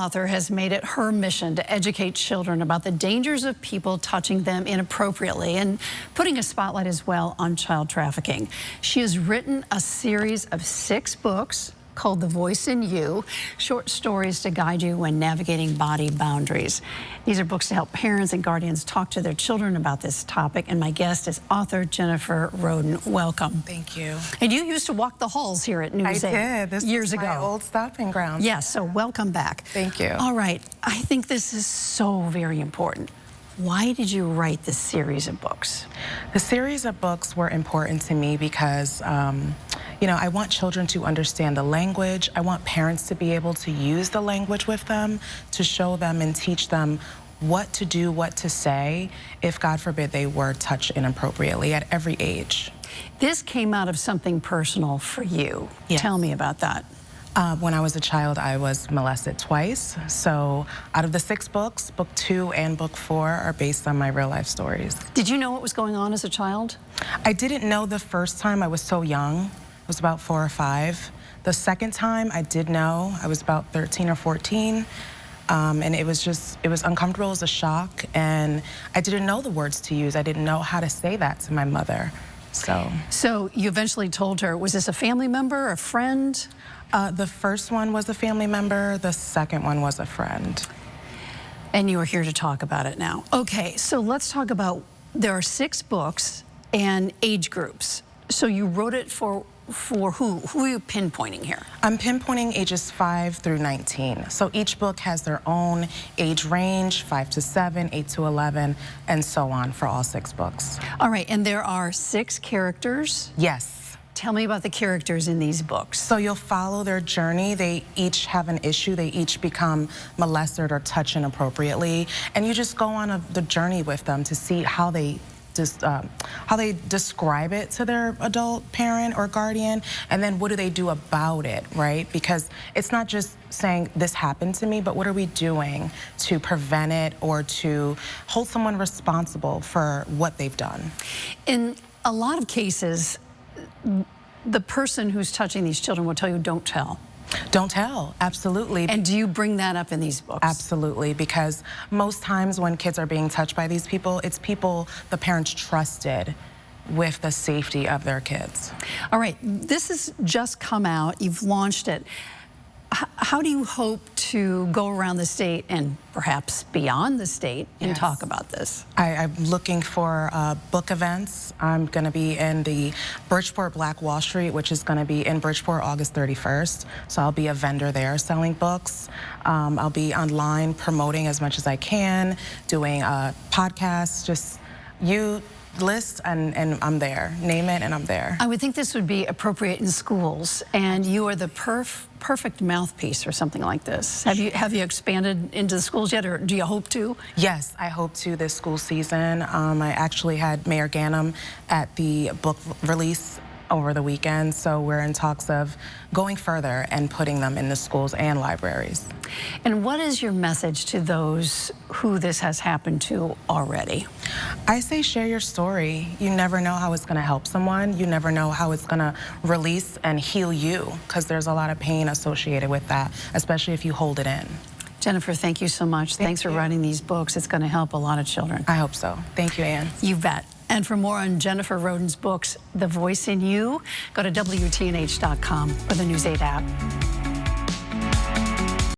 author has made it her mission to educate children about the dangers of people touching them inappropriately and putting a spotlight as well on child trafficking. She has written a series of 6 books called The Voice in You, short stories to guide you when navigating body boundaries. These are books to help parents and guardians talk to their children about this topic, and my guest is author Jennifer Rhoden. Welcome. Thank you. And you used to walk the halls here at News 8 I did. This years was ago. my old stopping ground. Yes, so welcome back. Thank you. All right, I think this is so very important. Why did you write this series of books? The series of books were important to me because, you know, I want children to understand the language. I want parents to be able to use the language with them, to show them and teach them what to do, what to say, if, God forbid, they were touched inappropriately at every age. This came out of something personal for you. Yes. Tell me about that. When I was a child, I was molested twice. So out of the 6 books, book 2 and book 4 are based on my real life stories. Did you know what was going on as a child? I didn't know the first time. I was so young. I was about 4 or 5. The second time I did know. I was about 13 or 14. And it was uncomfortable. It was a shock. And I didn't know the words to use. I didn't know how to say that to my mother. So you eventually told her, was this a family member, a friend? The first one was a family member. The second one was a friend. And you are here to talk about it now. Okay, so let's talk about, there are 6 books and age groups. So you wrote it for who? Who are you pinpointing here? I'm pinpointing ages 5 through 19. So each book has their own age range, 5 to 7, 8 to 11, and so on for all 6 books. All right, and there are 6 characters? Yes. Tell me about the characters in these books. So you'll follow their journey. They each have an issue. They each become molested or touched inappropriately. And you just go on the journey with them to see how they describe it to their adult parent or guardian, and then what do they do about it, right? Because it's not just saying this happened to me, but what are we doing to prevent it or to hold someone responsible for what they've done? In a lot of cases, the person who's touching these children will tell you, don't tell. Don't tell, absolutely. And do you bring that up in these books? Absolutely, because most times when kids are being touched by these people, it's people the parents trusted with the safety of their kids. All right, this has just come out, you've launched it. How do you hope to go around the state and perhaps beyond the state and talk about this? I'm looking for book events. I'm going to be in the Bridgeport Black Wall Street, which is going to be in Bridgeport August 31st. So I'll be a vendor there selling books. I'll be online promoting as much as I can, doing podcasts, just list and I'm there. Name it and I'm there. I would think this would be appropriate in schools, and you are the perfect mouthpiece for something like this. Have you expanded into the schools yet, or do you hope to? Yes, I hope to this school season. I actually had Mayor Ganem at the book release over the weekend, so we're in talks of going further and putting them in the schools and libraries. And what is your message to those who this has happened to already? I say share your story. You never know how it's going to help someone. You never know how it's going to release and heal you, because there's a lot of pain associated with that, especially if you hold it in. Jennifer, thank you so much. Thanks for writing these books. It's going to help a lot of children. I hope so. Thank you, Ann. You bet. And for more on Jennifer Rhoden's books, The Voice in You, go to WTNH.com or the News 8 app.